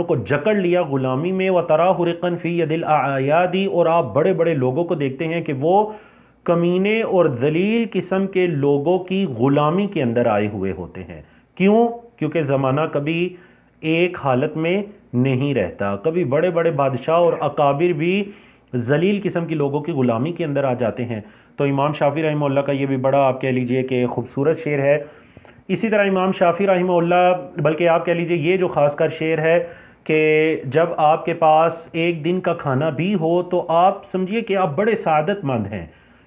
کو جکڑ لیا غلامی میں۔ وَتَرَاهُ رِقًا فِي يَدِ الْأَعْيَادِ، اور آپ بڑے بڑے لوگوں کو دیکھتے ہیں کہ وہ کمینے اور ذلیل قسم کے لوگوں کی غلامی کے اندر آئے ہوئے ہوتے ہیں۔ کیوں؟ کیونکہ زمانہ کبھی ایک حالت میں نہیں رہتا، کبھی بڑے بڑے بادشاہ اور اکابر بھی ذلیل قسم کی لوگوں کی غلامی کے اندر آ جاتے ہیں۔ تو امام شافعی رحمہ اللہ کا یہ بھی بڑا آپ کہہ لیجئے کہ خوبصورت شعر ہے۔ اسی طرح امام شافعی رحمہ اللہ، بلکہ آپ کہہ لیجئے یہ جو خاص کر شعر ہے کہ جب آپ کے پاس ایک دن کا کھانا بھی ہو تو آپ سمجھیے کہ آپ بڑے سعادت مند ہیں۔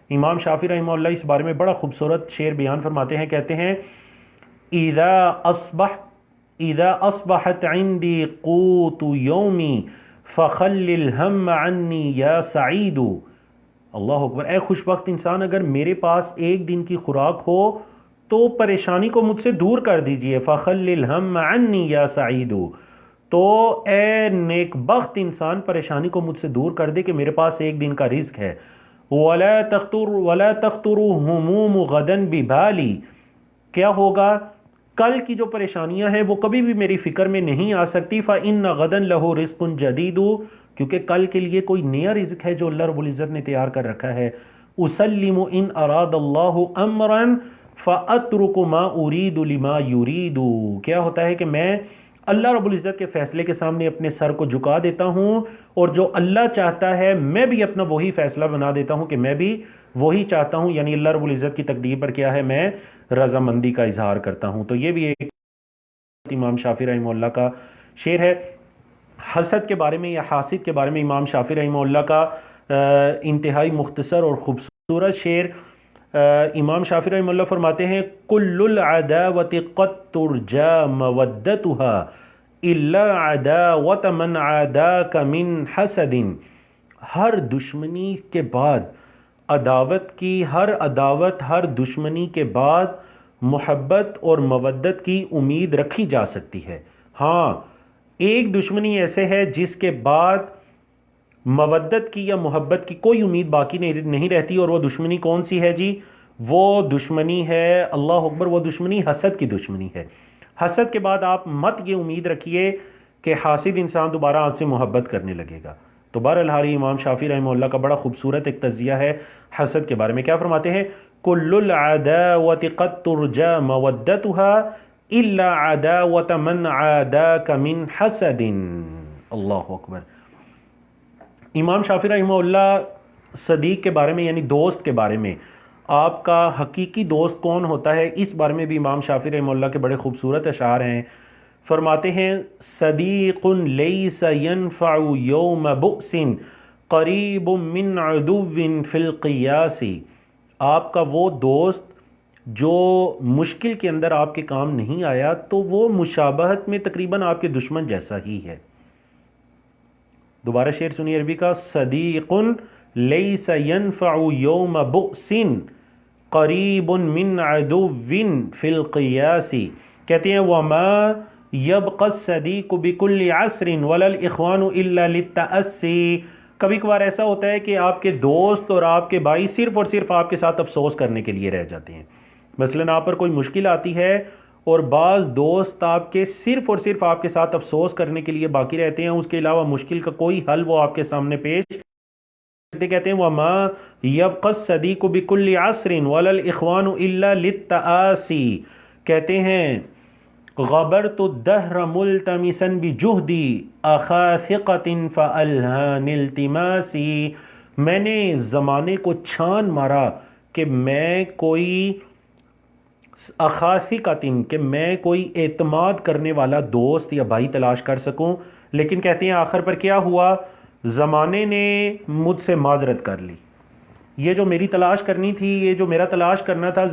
امام شافعی رحمہ اللہ اس بارے میں بڑا خوبصورت شعر بیان فرماتے ہیں، کہتے ہیں اذا اصبحت عندي قوت يومي فخل الهم عني یا سعید۔ اللہ اکبر۔ اے خوش بخت انسان، اگر میرے پاس ایک دن کی خوراک ہو تو پریشانی کو مجھ سے دور کر دیجئے، فخل الهم عني یا سعید، تو اے نیک بخت انسان پریشانی کو مجھ سے دور کر دے کہ میرے پاس ایک دن کا رزق ہے۔ ولا تخطر هموم غدا ببالی، کیا ہوگا؟ کل کی جو پریشانیاں ہیں وہ کبھی بھی میری فکر میں نہیں آ سکتی۔ فإن غدا له رزق جدید، کیونکہ کل کے لیے کوئی نیا رزق ہے جو اللہ رب العزت نے تیار کر رکھا ہے۔ اسلم ان اراد اللہ امرا فاترک ما ارید لما یرید، کیا ہوتا ہے کہ میں اللہ رب العزت کے فیصلے کے سامنے اپنے سر کو جھکا دیتا ہوں، اور جو اللہ چاہتا ہے میں بھی اپنا وہی فیصلہ بنا دیتا ہوں کہ میں بھی وہی چاہتا ہوں، یعنی اللہ رب العزت کی تقدیر پر کیا ہے، میں رضامندی کا اظہار کرتا ہوں۔ تو یہ بھی ایک امام شافعی رحمہ اللہ کا شعر ہے۔ حسد کے بارے میں یا حاسد کے بارے میں امام شافعی رحمہ اللہ کا انتہائی مختصر اور خوبصورت شعر۔ امام شافعی رحمہ اللہ فرماتے ہیں کل العداوت قد ترجى مودتها الا عداوت من عاداك من حسد، ہر دشمنی کے بعد ہر عداوت ہر دشمنی کے بعد محبت اور مودت کی امید رکھی جا سکتی ہے۔ ہاں، ایک دشمنی ایسے ہے جس کے بعد مودت کی یا محبت کی کوئی امید باقی نہیں رہتی. اور وہ دشمنی کون سی ہے جی؟ وہ دشمنی ہے، اللہ اکبر، وہ دشمنی حسد کی دشمنی ہے. حسد کے بعد آپ مت یہ امید رکھیے کہ حاسد انسان دوبارہ آپ سے محبت کرنے لگے گا. تو بہرحال امام شافعی رحمہ اللہ کا بڑا خوبصورت ایک تجزیہ ہے حسد کے بارے میں. کیا فرماتے ہیں؟ کل العداوة قد ترجى مودتها الا عداوة من عاداك من حسد. اللہ اکبر. امام شافعی رحمہ اللہ صدیق کے بارے میں یعنی دوست کے بارے میں، آپ کا حقیقی دوست کون ہوتا ہے، اس بارے میں بھی امام شافعی رحمہ اللہ کے بڑے خوبصورت اشعار ہیں. فرماتے ہیں صدیق لیس ینفع یوم بؤس قریب من عدو فی القیاس. آپ کا وہ دوست جو مشکل کے اندر آپ کے کام نہیں آیا تو وہ مشابہت میں تقریباً آپ کے دشمن جیسا ہی ہے. دوبارہ شعر سنیے عربی کا. صدیق لیس ینفع یوم بؤس قریب من عدو فی القیاس. کہتے ہیں وما یبقى الصدیق بکل عصر ولا الاخوان الا للتأسی. کبھی کبھار ایسا ہوتا ہے کہ آپ کے دوست اور آپ کے بھائی صرف اور صرف آپ کے ساتھ افسوس کرنے کے لیے رہ جاتے ہیں. مثلاً آپ پر کوئی مشکل آتی ہے اور بعض دوست آپ کے صرف اور صرف آپ کے ساتھ افسوس کرنے کے لیے باقی رہتے ہیں، اس کے علاوہ مشکل کا کوئی حل وہ آپ کے سامنے پیش کرتے. کہتے ہیں وما یبقى الصدیق بکل عصر ولا الاخوان الا للتآسی. کہتے ہیں غبرت الدہر ملتمسا بجہدی اخا ثقۃ فالہان التماسی. میں نے زمانے کو چھان مارا کہ میں کوئی اخاثقتن کہ میں کوئی اعتماد کرنے والا دوست یا بھائی تلاش کر سکوں، لیکن کہتے ہیں آخر پر کیا ہوا؟ زمانے نے مجھ سے معذرت کر لی. یہ جو میری تلاش کرنی تھی، یہ جو میرا تلاش کرنا تھا،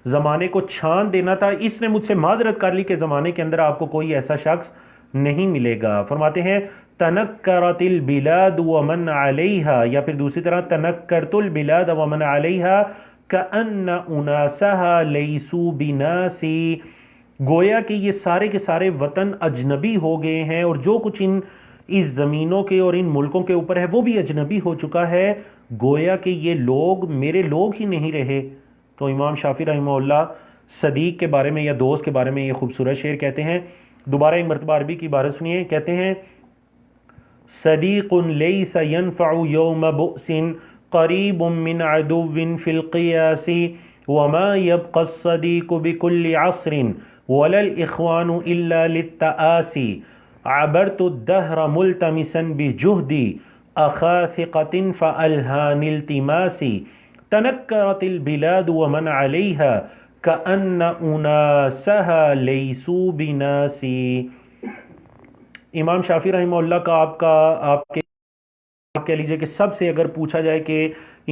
زمانے کو چھان دینا تھا، اس نے مجھ سے معذرت کر لی کہ زمانے کے اندر آپ کو کوئی ایسا شخص نہیں ملے گا. فرماتے ہیں تنکرت البلاد ومن علیہا، یا پھر دوسری طرح تنکرت البلاد ومن علیہا کأن اناسها لیسوا بناسی. گویا کہ یہ سارے کے سارے وطن اجنبی ہو گئے ہیں اور جو کچھ اس زمینوں کے اور ان ملکوں کے اوپر ہے وہ بھی اجنبی ہو چکا ہے. گویا کہ یہ لوگ میرے لوگ ہی نہیں رہے. تو امام شافعی رحمہ اللہ صدیق کے بارے میں یا دوست کے بارے میں یہ خوبصورت شعر کہتے ہیں. دوبارہ ایک مرتبہ عربی کی عبارت سنیے. کہتے ہیں صدیق لیس ینفع یوم بؤس قریب من عدو فی القیاس وما یبقى الصدیق بکل عصر ولا الاخوان الا للتآسی. عبرت الدہر ملتمسا بجہدی اخا ثقۃ فالہان التماسی. تنکرت البلاد ومن علیہا کأن اناسها لیسوا بناسی. امام شافعی رحمہ اللہ کا آپ کہہ لیجئے کہ سب سے اگر پوچھا جائے کہ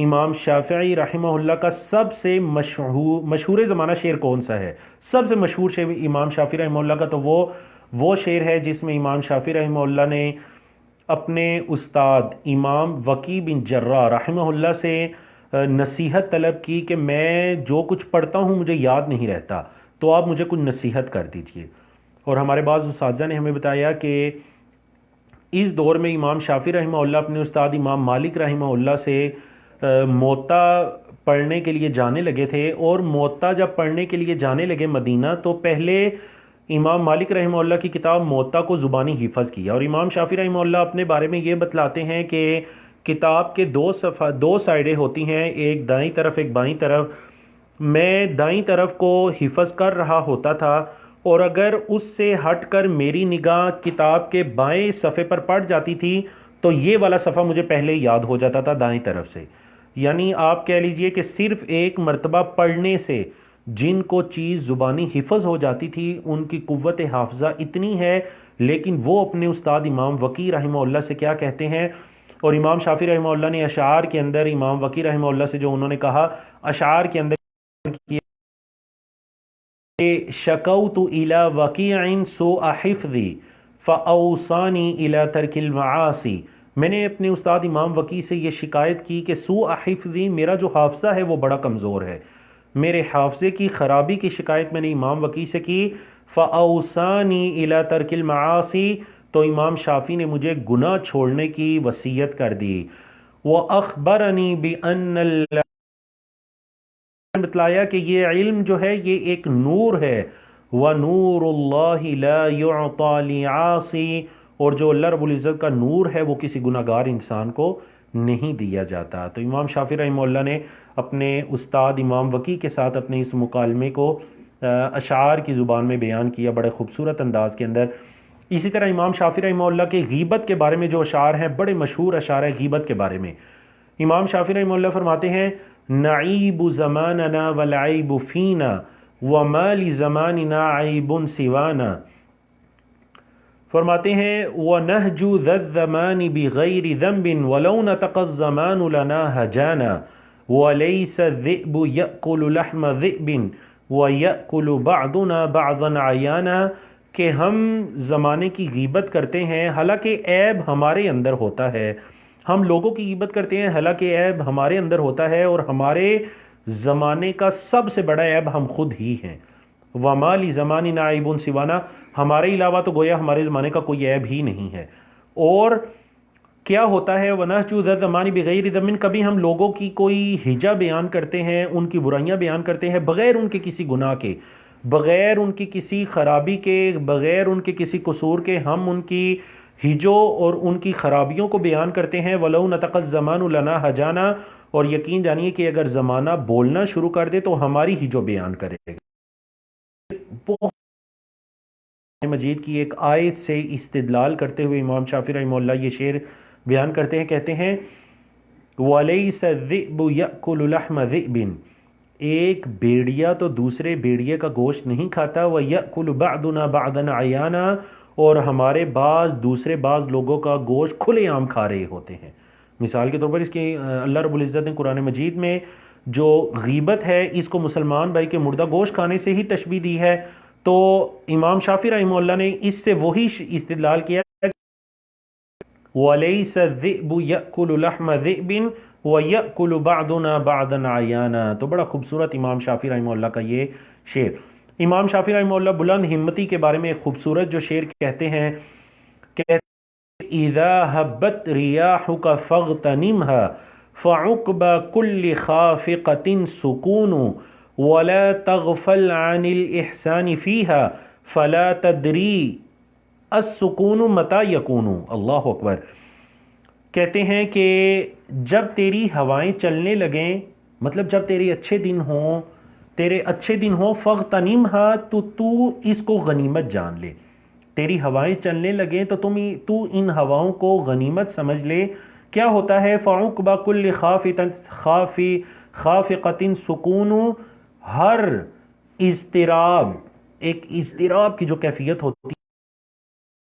امام شافعی رحمہ اللہ کا سب سے مشہور زمانہ شعر کون سا ہے، سب سے مشہور شعر امام شافعی رحمہ اللہ کا، تو وہ شعر ہے جس میں امام شافعی رحمہ اللہ نے اپنے استاد امام وکیع بن جراح رحمہ اللہ سے نصیحت طلب کی کہ میں جو کچھ پڑھتا ہوں مجھے یاد نہیں رہتا، تو آپ مجھے کچھ نصیحت کر دیجئے. اور ہمارے بعض اساتذہ نے ہمیں بتایا کہ اس دور میں امام شافعی رحمہ اللہ اپنے استاد امام مالک رحمہ اللہ سے موطا پڑھنے کے لیے جانے لگے تھے، اور موطا جب پڑھنے کے لیے جانے لگے مدینہ تو پہلے امام مالک رحمہ اللہ کی کتاب موطا کو زبانی حفظ کیا. اور امام شافعی رحمہ اللہ اپنے بارے میں یہ بتلاتے ہیں کہ کتاب کے دو سائڈیں ہوتی ہیں، ایک دائیں طرف ایک بائیں طرف. میں دائیں طرف کو حفظ کر رہا ہوتا تھا اور اگر اس سے ہٹ کر میری نگاہ کتاب کے بائیں صفحے پر پڑ جاتی تھی تو یہ والا صفحہ مجھے پہلے یاد ہو جاتا تھا دائیں طرف سے. یعنی آپ کہہ لیجئے کہ صرف ایک مرتبہ پڑھنے سے جن کو چیز زبانی حفظ ہو جاتی تھی ان کی قوت حافظہ اتنی ہے، لیکن وہ اپنے استاد امام وکیع رحمہ اللہ سے کیا کہتے ہیں. اور امام شافعی رحمہ اللہ نے اشعار کے اندر امام وکیع رحمہ اللہ سے جو انہوں نے کہا اشعار کے اندر شکوت الی وکیع سوء حفظی فاوصانی الی ترک المعاصی. میں نے اپنے استاد امام وکیع سے یہ شکایت کی کہ سوء حفظی، میرا جو حافظہ ہے وہ بڑا کمزور ہے، میرے حافظے کی خرابی کی شکایت میں نے امام وکیع سے کی. فاوصانی الی ترک المعاصی، تو امام شافعی نے مجھے گناہ چھوڑنے کی وصیت کر دی۔ وَأَخْبَرَنِي بِأَنَّ بتلایا کہ یہ علم جو ہے یہ ایک نور ہے، وَنُورُ اللَّهِ لَا يُعْطَى لِعَاصِي، اور جو اللہ رب العزت کا نور ہے وہ کسی گناہ گار انسان کو نہیں دیا جاتا۔ تو امام شافعی رحمہ اللہ نے اپنے استاد امام وکیع کے ساتھ اپنے اس مکالمے کو اشعار کی زبان میں بیان کیا، بڑے خوبصورت انداز کے اندر۔ اسی طرح امام شافعی رحمہ اللہ کے غیبت کے بارے میں جو اشعار ہیں، بڑے مشہور اشعار ہیں غیبت کے بارے میں۔ امام شافعی رحمہ اللہ فرماتے ہیں نعیب زماننا والعیب فینا وما لزماننا عیب سوانا، فرماتے ہیں وَنَهْجُ ذَا الزَّمَانِ بِغَيْرِ ذَنْبٍ وَلَوْ نَطَقَ الزَّمَانُ لَنَا هَجَانَا وَلَيْسَ الذِّئْبُ يَأْكُلُ لَحْمَ ذِئْبٍ وَيَأْكُلُ بَعْضُنَا بَعْضًا عَيَانًا، کہ ہم زمانے کی غیبت کرتے ہیں حالانکہ عیب ہمارے اندر ہوتا ہے، ہم لوگوں کی غیبت کرتے ہیں حالانکہ عیب ہمارے اندر ہوتا ہے، اور ہمارے زمانے کا سب سے بڑا عیب ہم خود ہی ہیں۔ وَمَا لِزَمَانِنَا عَيْبٌ سِوَانَا، ہمارے علاوہ تو گویا ہمارے زمانے کا کوئی عیب ہی نہیں ہے۔ اور کیا ہوتا ہے وَنَهْجُ ذَا الزَّمَانِ بِغَيْرِ ذَنْبٍ، کبھی ہم لوگوں کی کوئی ہجا بیان کرتے ہیں، ان کی برائیاں بیان کرتے ہیں بغیر ان کے کسی گناہ کے، بغیر ان کی کسی خرابی کے، بغیر ان کے کسی قصور کے، ہم ان کی ہجوں اور ان کی خرابیوں کو بیان کرتے ہیں۔ وَلَوْ نَطَقَ الزَّمَانُ لَنَا هَجَانَا، اور یقین جانیے کہ اگر زمانہ بولنا شروع کر دے تو ہماری ہجو بیان کرے گا۔ مجید کی ایک آیت سے استدلال کرتے ہوئے امام شافعی رحمہ اللہ یہ شعر بیان کرتے ہیں، کہتے ہیں وَلَيْسَ الذِّئْبُ يَأْكُلُ لَحْمَ ذِئْبٍ، ایک بیڑیا تو دوسرے بیڑیے کا گوشت نہیں کھاتا، وَيَأْكُلُ بَعْضُنَا بَعْضًا عَيَانًا، اور ہمارے بعض دوسرے بعض لوگوں کا گوشت کھلے عام کھا رہے ہوتے ہیں۔ مثال کے طور پر اس کی اللہ رب العزت نے قرآن مجید میں جو غیبت ہے اس کو مسلمان بھائی کے مردہ گوشت کھانے سے ہی تشبیہ دی ہے، تو امام شافعی رحمہ اللہ نے اس سے وہی استدلال کیا وَلَيْسَ الذِّئْبُ يَأْكُلُ لَحْمَ ذِئْبٍ وَيَأْكُلُ بَعْضُنَا بَعْضًا عَيَانًا، تو بڑا خوبصورت امام شافعی رحمہ اللہ کا یہ شعر۔ امام شافعی رحمہ اللہ بلند ہمتی کے بارے میں ایک خوبصورت جو شعر کہتے ہیں کہ اِذَا هَبَّتْ رِيَاحُكَ فَاغْتَنِمْهَا فَعُقْبَ كُلِّ خَافِقَةٍ سُكُونُ وَلَا تَغْفَلْ عَنِ الْإِحْسَانِ فِيهَا فَلَا تَدْرِي السُّكُونُ مَتَى يَكُونُ۔ اللہ اکبر۔ کہتے ہیں کہ جب تیری ہوائیں چلنے لگیں، مطلب جب تیرے اچھے دن ہوں، فَاغْتَنِمْهَا، تو اس کو غنیمت جان لے، تیری ہوائیں چلنے لگیں تو تو ان ہواؤں کو غنیمت سمجھ لے۔ کیا ہوتا ہے فَعُقْبَ كُلِّ خَافِقَةٍ سُكُونُ، ہر اضطراب، ایک اضطراب کی جو کیفیت ہوتی ہے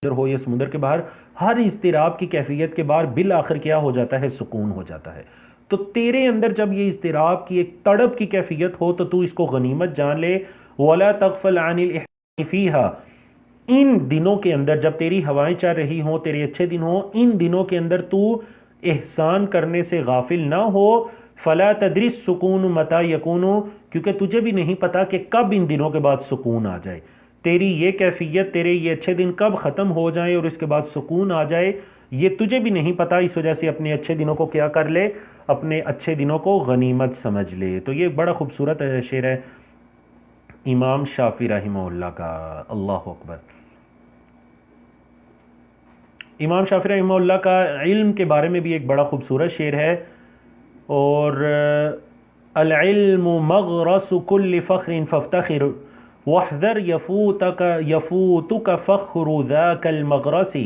ہو یا سمندر کے باہر، ہر اضطراب کی کیفیت کے بعد بالآخر کیا ہو جاتا ہے؟ سکون ہو جاتا ہے۔ تو تیرے اندر جب یہ اضطراب کی ایک تڑپ کی کیفیت ہو تو اس کو غنیمت جان لے۔ وَلَا تَغْفَلْ عَنِ الْإِحْسَانِ فِيهَا، ان دنوں کے اندر جب تیری ہوائیں چل رہی ہوں، تیرے اچھے دن ہوں، ان دنوں کے اندر تو احسان کرنے سے غافل نہ ہو۔ فَلَا تَدْرِي السُّكُونُ مَتَى يَكُونُ، کیونکہ تجھے بھی نہیں پتا کہ کب ان دنوں کے بعد سکون آ جائے، تیری یہ کیفیت، تیرے یہ اچھے دن کب ختم ہو جائیں اور اس کے بعد سکون آ جائے، یہ تجھے بھی نہیں پتا۔ اس وجہ سے اپنے اچھے دنوں کو کیا کر لے؟ اپنے اچھے دنوں کو غنیمت سمجھ لے۔ تو یہ بڑا خوبصورت شعر ہے امام شافعی رحمہ اللہ کا۔ اللہ اکبر۔ امام شافعی رحمہ اللہ کا علم کے بارے میں بھی ایک بڑا خوبصورت شعر ہے، اور العلم مغرس كل فخر فافتخر واحذر يفوتك فخر ذاك المغرس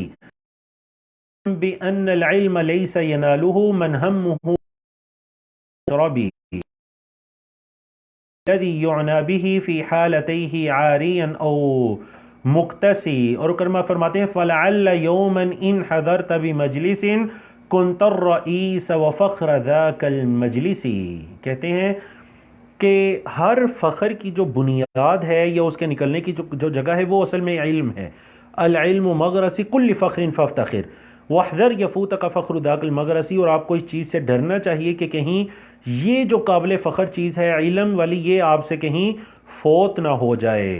بأن العلم ليس يناله من همه ربي الذي يعنى به في حالتيه عاريا أو مقتسي، اور کرما فرماتے ہیں فلعل يوما إن حضرت بمجلس كنت الرئيس وفخر ذاك المجلس، کہتے ہیں کہ ہر فخر کی جو بنیاد ہے یا اس کے نکلنے کی جو جگہ ہے وہ اصل میں علم ہے۔ العلم مغرس كل فخر فافتخر واحذر يفوتك فخر ذاك المغرس، اور آپ کو اس چیز سے ڈرنا چاہیے کہ کہیں یہ جو قابل فخر چیز ہے علم والی، یہ آپ سے کہیں فوت نہ ہو جائے۔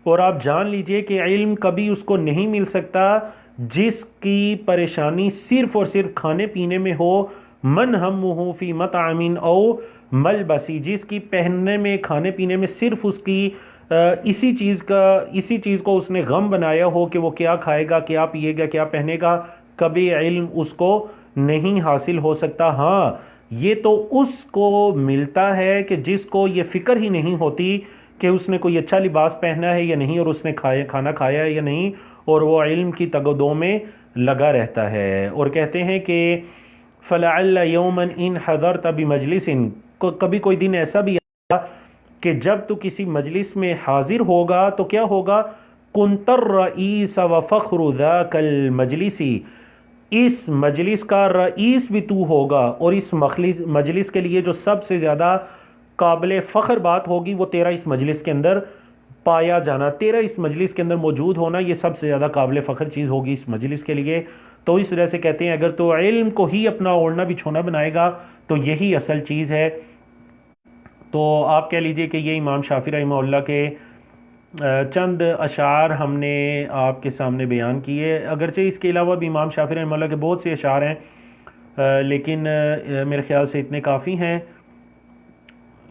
اور آپ جان لیجئے کہ علم کبھی اس کو نہیں مل سکتا جس کی پریشانی صرف اور صرف کھانے پینے میں ہو، من ہمہ فی مطعم او ملبسی، جس کی پہننے میں کھانے پینے میں صرف اس کی اسی چیز کو اس نے غم بنایا ہو کہ وہ کیا کھائے گا، کیا پیے گا، کیا پہنے گا، کبھی علم اس کو نہیں حاصل ہو سکتا۔ ہاں، یہ تو اس کو ملتا ہے کہ جس کو یہ فکر ہی نہیں ہوتی کہ اس نے کوئی اچھا لباس پہنا ہے یا نہیں، اور اس نے کھانا کھایا ہے یا نہیں، اور وہ علم کی تگ و دو میں لگا رہتا ہے۔ اور کہتے ہیں کہ فَلَعَلَّ يَوْمًا إِنْ حَضَرْتَ بِمَجْلِسٍ، کبھی کوئی دن ایسا بھی آئے کہ جب تو کسی مجلس میں حاضر ہوگا تو کیا ہوگا، كُنْتَ الرَّئِيسَ وَفَخْرُ ذَاكَ الْمَجْلِسِ، اس مجلس کا رئیس بھی تو ہوگا، اور اس مجلس کے لیے جو سب سے زیادہ قابل فخر بات ہوگی وہ تیرا اس مجلس کے اندر پایا جانا، تیرا اس مجلس کے اندر موجود ہونا، یہ سب سے زیادہ قابل فخر چیز ہوگی اس مجلس کے لیے۔ تو اس وجہ سے کہتے ہیں اگر تو علم کو ہی اپنا اوڑھنا بچھونا بنائے گا تو یہی اصل چیز ہے۔ تو آپ کہہ لیجئے کہ یہ امام شافعی رحمہ اللہ کے چند اشعار ہم نے آپ کے سامنے بیان کیے، اگرچہ اس کے علاوہ بھی امام شافعی رحمہ اللہ کے بہت سے اشعار ہیں، لیکن میرے خیال سے اتنے کافی ہیں۔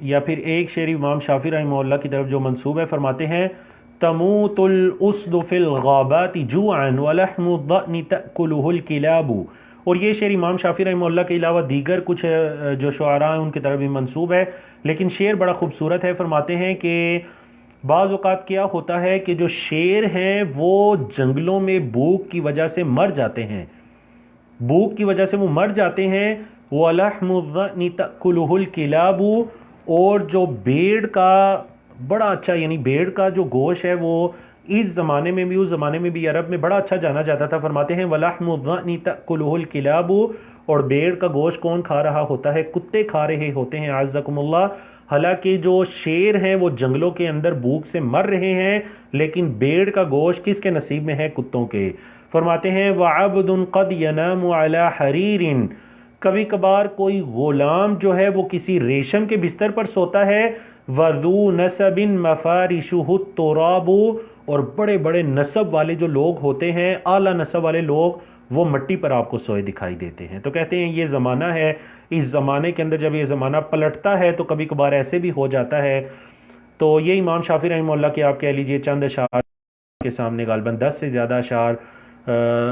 یا پھر ایک شعر امام شافعی رحمہ اللہ کی طرف جو منسوب ہے، فرماتے ہیں تموت الاسد فی الغابات جوعا ولحم الضأن تأکلہ الکلاب، اور یہ شعر امام شافعی رحمہ اللہ کے علاوہ دیگر کچھ جو شعراء ہیں ان کی طرف بھی منسوب ہے، لیکن شعر بڑا خوبصورت ہے۔ فرماتے ہیں کہ بعض اوقات کیا ہوتا ہے کہ جو شیر ہیں وہ جنگلوں میں بھوک کی وجہ سے مر جاتے ہیں، بھوک کی وجہ سے وہ مر جاتے ہیں، وَلَحْمُ الظَّأْنِ تَأْكُلُهُ الْكِلَابُ، اور جو بھیڑ کا بڑا اچھا، یعنی بھیڑ کا جو گوشت ہے وہ اس زمانے میں بھی اس زمانے میں بھی عرب میں بڑا اچھا جانا جاتا تھا۔ فرماتے ہیں وَلَحْمُ الظَّأْنِ تَأْكُلُهُ الْكِلَابُ، اور بھیڑ کا گوشت کون کھا رہا ہوتا ہے، کتے کھا رہے ہوتے ہیں، اعزکم اللہ۔ حالانکہ جو شیر ہیں وہ جنگلوں کے اندر بھوک سے مر رہے ہیں، لیکن بھیڑ کا گوشت کس کے نصیب میں ہے، کتوں کے۔ فرماتے ہیں وَعَبْدٌ قَدْ يَنَامُ عَلَى حَرِيرٍ، کبھی کبھار کوئی غلام جو ہے وہ کسی ریشم کے بستر پر سوتا ہے، وَذُو نَسَبٍ مَفَارِشُهُ التُّرَابُ، اور بڑے بڑے نسب والے جو لوگ ہوتے ہیں، اعلیٰ نسب والے لوگ، وہ مٹی پر آپ کو سوئے دکھائی دیتے ہیں۔ تو کہتے ہیں یہ زمانہ ہے، اس زمانے کے اندر جب یہ زمانہ پلٹتا ہے تو کبھی کبھار ایسے بھی ہو جاتا ہے۔ تو یہ امام شافعی رحمہ اللہ کے آپ کہہ لیجئے چند اشعار کے سامنے، غالباً 10 سے زیادہ اشعار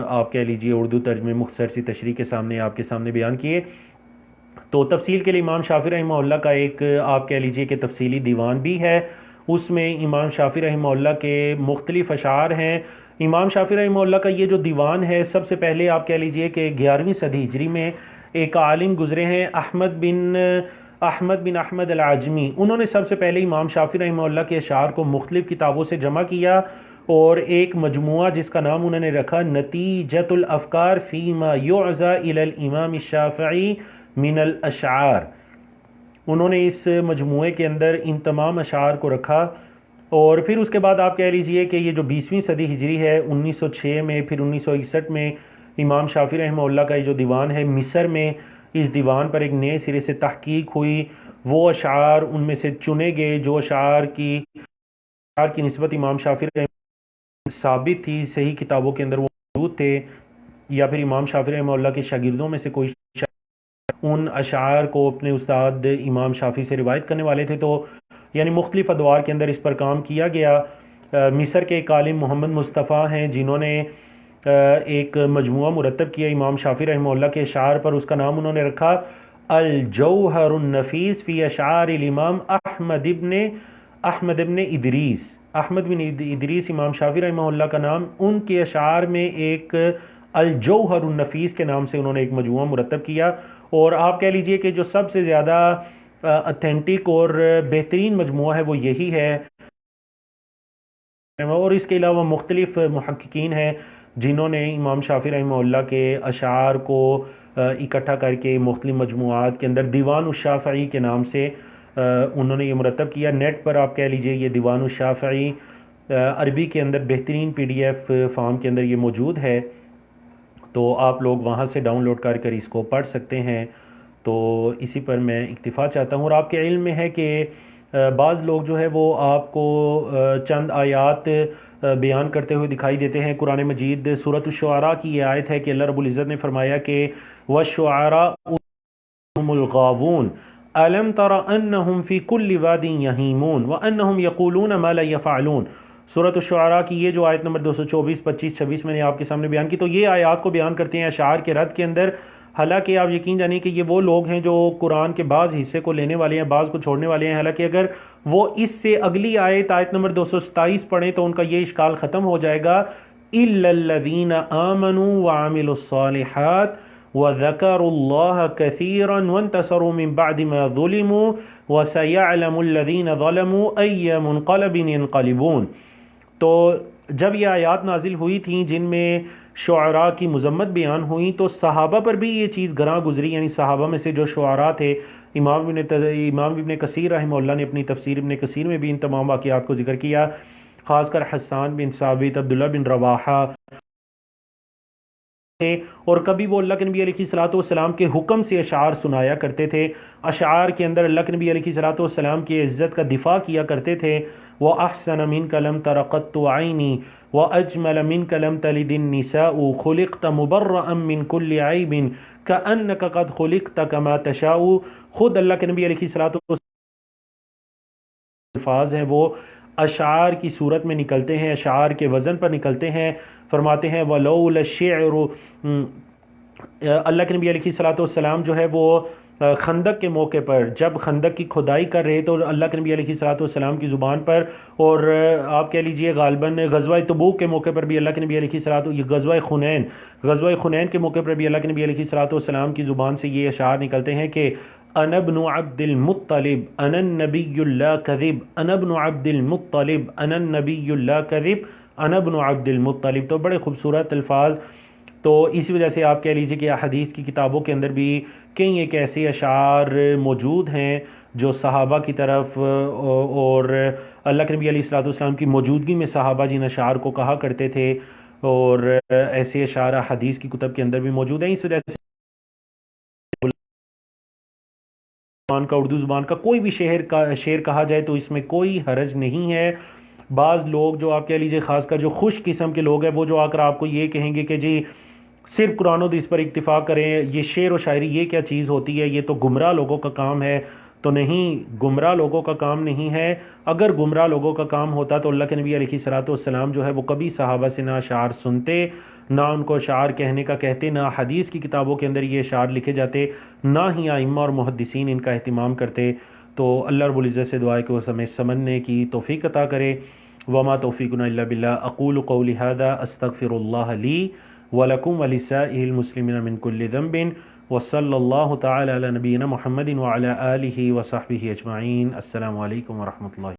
آپ کہہ لیجئے اردو ترجمے مختصر سی تشریح کے سامنے آپ کے سامنے بیان کیے۔ تو تفصیل کے لیے امام شافعی رحمہ اللہ کا ایک آپ کہہ لیجئے کہ تفصیلی دیوان بھی ہے، اس میں امام شافعی رحمہ اللہ کے مختلف اشعار ہیں۔ امام شافعی رحمہ اللہ کا یہ جو دیوان ہے، سب سے پہلے آپ کہہ لیجئے کہ 11ویں صدی ہجری میں ایک عالم گزرے ہیں احمد بن احمد العجمی، انہوں نے سب سے پہلے امام شافعی رحمہ اللہ کے اشعار کو مختلف کتابوں سے جمع کیا، اور ایک مجموعہ جس کا نام انہوں نے رکھا نتیجۃ الافکار فیما یعزى الی الامام الشافعی من الاشعار، انہوں نے اس مجموعے کے اندر ان تمام اشعار کو رکھا۔ اور پھر اس کے بعد آپ کہہ لیجئے کہ یہ جو 20ویں صدی ہجری ہے، 1906 میں، پھر 1961 میں امام شافعی رحمہ اللہ کا یہ جو دیوان ہے، مصر میں اس دیوان پر ایک نئے سرے سے تحقیق ہوئی، وہ اشعار ان میں سے چنے گئے جو اشعار کی نسبت امام شافعی رحمہ ثابت تھی، صحیح کتابوں کے اندر وہ موجود تھے، یا پھر امام شافعی رحمہ اللہ کے شاگردوں میں سے کوئی ان اشعار کو اپنے استاد امام شافعی سے روایت کرنے والے تھے، تو یعنی مختلف ادوار کے اندر اس پر کام کیا گیا۔ مصر کے ایک عالم محمد مصطفیٰ ہیں جنہوں نے ایک مجموعہ مرتب کیا امام شافعی رحمہ اللہ کے اشعار پر، اس کا نام انہوں نے رکھا الجوہر النفیس فی اشعار الامام احمد ابن ادریس۔ احمد بن ادریس امام شافعی رحمہ اللہ کا نام، ان کے اشعار میں ایک الجوہر النفیس کے نام سے انہوں نے ایک مجموعہ مرتب کیا، اور آپ کہہ لیجئے کہ جو سب سے زیادہ اتھینٹک اور بہترین مجموعہ ہے وہ یہی ہے۔ اور اس کے علاوہ مختلف محققین ہیں جنہوں نے امام شافعی رحمہ اللہ کے اشعار کو اکٹھا کر کے مختلف مجموعات کے اندر دیوان الشافعی کے نام سے انہوں نے یہ مرتب کیا۔ نیٹ پر آپ کہہ لیجئے یہ دیوان الشافعی عربی کے اندر بہترین PDF فارم کے اندر یہ موجود ہے، تو آپ لوگ وہاں سے ڈاؤن لوڈ کر اس کو پڑھ سکتے ہیں۔ تو اسی پر میں اکتفا چاہتا ہوں، اور آپ کے علم میں ہے کہ بعض لوگ جو ہے وہ آپ کو چند آیات بیان کرتے ہوئے دکھائی دیتے ہیں۔ قرآن مجید سورۃ الشعراء کی یہ آیت ہے کہ اللہ رب العزت نے فرمایا کہ وَالشُّعَرَاءُ هُمُ الْغَاوُونَ أَلَمْ تَرَ أَنَّهُمْ فِي كُلِّ وَادٍ يَهِيمُونَ وَأَنَّهُمْ يَقُولُونَ مَا لَا يَفْعَلُونَ۔ سورۃ الشعراء کی یہ جو آیت نمبر 224، 25، 26 میں نے آپ کے سامنے بیان کی، تو یہ آیات کو بیان کرتے ہیں اشعار کے رد کے اندر۔ حالانکہ آپ یقین جانیں کہ یہ وہ لوگ ہیں جو قرآن کے بعض حصے کو لینے والے ہیں، بعض کو چھوڑنے والے ہیں۔ حالانکہ اگر وہ اس سے اگلی آیت نمبر 227 پڑھیں تو ان کا یہ اشکال ختم ہو جائے گا۔ إِلَّا الَّذِينَ آمَنُوا وَعَمِلُوا الصَّالِحَاتِ وَذَكَرُوا اللَّهَ كَثِيرًا وَانتَصَرُوا مِن بَعْدِ مَا ظُلِمُوا وَسَيَعْلَمُ الَّذِينَ ظَلَمُوا أَيَّ مُنقَلَبٍ ينقلبون۔ تو جب یہ آیات نازل ہوئی تھیں جن میں شعراء کی مذمت بیان ہوئی، تو صحابہ پر بھی یہ چیز گراں گزری، یعنی صحابہ میں سے جو شعراء تھے، امام ابن کثیر رحمہ اللہ نے اپنی تفسیر ابن کثیر میں بھی ان تمام واقعات کو ذکر کیا، خاص کر حسان بن ثابت، عبداللہ بن رواحہ تھے، اور کبھی وہ اللہ کے نبی علیہ الصلوۃ والسلام کے حکم سے اشعار سنایا کرتے تھے، اشعار کے اندر اللہ کے نبی علیہ الصلوۃ والسلام کی عزت کا دفاع کیا کرتے تھے۔ وَأَحْسَنَ مِنْكَ لَمْ تَرَ قَطُّ عَيْنِي وَأَجْمَلَ مِنْكَ لَمْ تَلِدِ النِّسَاءُ خُلِقْتَ مُبَرَّأً مِنْ كُلِّ عَيْبٍ كَأَنَّكَ قَدْ خُلِقْتَ كَمَا تَشَاءُ۔ خود اللہ کے نبی علیہ الصلوۃ والسلام الفاظ ہیں وہ اشعار کی صورت میں نکلتے ہیں، اشعار کے وزن پر نکلتے ہیں۔ فرماتے ہیں وَلَوْلَا الشِّعْرُ، اللہ کے نبی علیہ الصلوۃ والسلام جو ہے وہ خندق کے موقع پر جب خندق کی کھدائی کر رہے تو اللہ کے نبی علیہ الصلوۃ والسلام کی زبان پر، اور آپ کہہ لیجئے غالباً غزوہ تبوک کے موقع پر بھی اللہ کے نبی علیہ الصلوۃ، غزوہ خنین کے موقع پر بھی اللہ کے نبی علیہ الصلوۃ والسلام کی زبان سے یہ اشعار نکلتے ہیں کہ انا ابن عبد المطلب انا النبی لا کذب، انا ابن عبد المطلب انا النبی لا کذب، انا ابن عبد المطلب۔ تو بڑے خوبصورت الفاظ۔ تو اسی وجہ سے آپ کہہ لیجئے کہ احادیث کی کتابوں کے اندر بھی کئی ایک ایسے اشعار موجود ہیں جو صحابہ کی طرف اور اللہ کے نبی علیہ الصلوۃ والسلام کی موجودگی میں صحابہ جن اشعار کو کہا کرتے تھے، اور ایسے اشعار حدیث کی کتب کے اندر بھی موجود ہیں۔ اس وجہ سے زبان کا، اردو زبان کا کوئی بھی شعر کہا جائے تو اس میں کوئی حرج نہیں ہے۔ بعض لوگ جو آپ کہہ لیجئے خاص کر جو خوش قسم کے لوگ ہیں، وہ جو آ کر آپ کو یہ کہیں گے کہ جی صرف قرآن و حدیث پر اکتفا کریں، یہ شعر و شاعری یہ کیا چیز ہوتی ہے، یہ تو گمراہ لوگوں کا کام ہے۔ تو نہیں، گمراہ لوگوں کا کام نہیں ہے۔ اگر گمراہ لوگوں کا کام ہوتا تو اللہ کے نبی علیہ الصلوۃ والسلام جو ہے وہ کبھی صحابہ سے نہ اشعار سنتے، نہ ان کو اشعار کہنے کا کہتے، نہ حدیث کی کتابوں کے اندر یہ اشعار لکھے جاتے، نہ ہی ائمہ اور محدثین ان کا اہتمام کرتے۔ تو اللہ رب العزت سے دعا ہے کہ وہ ہمیں سمجھنے کی توفیق عطا کرے۔ وما توفیقنا الا باللہ، اقول قولی ھذا استغفر اللہ لی ولکم ولسائر المسلمین من کل ذنب، وصلی اللہ تعالی علی نبینا محمد وعلی آلہ وصحبہ اجمعین۔ السلام علیکم ورحمۃ اللہ۔